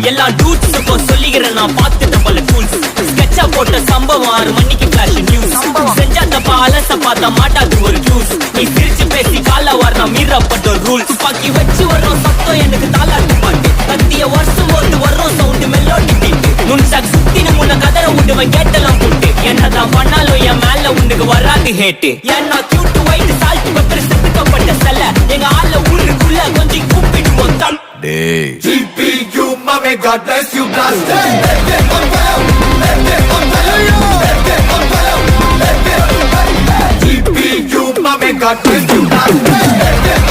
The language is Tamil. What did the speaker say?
எல்லா டூட்ஸுக்கும் சொல்லிக்கிறேன் நான் பார்த்துட்ட பல டூல்ஸ். ஸ்கெட்சா போட்ட சம்பவம் 6 மணிக்கு ஃபிளாஷ் நியூஸ். செஞ்சா தப்பா அலச பார்த்தா மாட்டாது ஒரு ஜூஸ். நீ சிரிச்சு பேசி கால வாரினா மீறப்பட்ட ரூல். துப்பாக்கி வச்சு வர்றோம் சத்தம் எனக்கு தாளாட்டு பாட்டு. கத்திய வருஷம் போது வர்றோம் சவுண்டு மெல்லோடி பீட்டு. நுண்சாக் சுத்தின முன்ன கதற விடுவன் கேட்டெல்லாம் போட்டு. என்னதான் பண்ணாலும் என் மேல உனக்கு வராது ஹேட்டு. ஏன்னா கியூட் ஒயிட் சால்ட் பெப்பர் செத்துக்கப்பட்ட செல. எங்க ஆள ஊருக்குள்ள கொஞ்சம் கூப்பிடுவோம் தம். GPU, mommy, God bless you, blast it. Let it on fire, let it on fire, let it on fire, let it on fire. GPU, mommy, God bless you, blast it.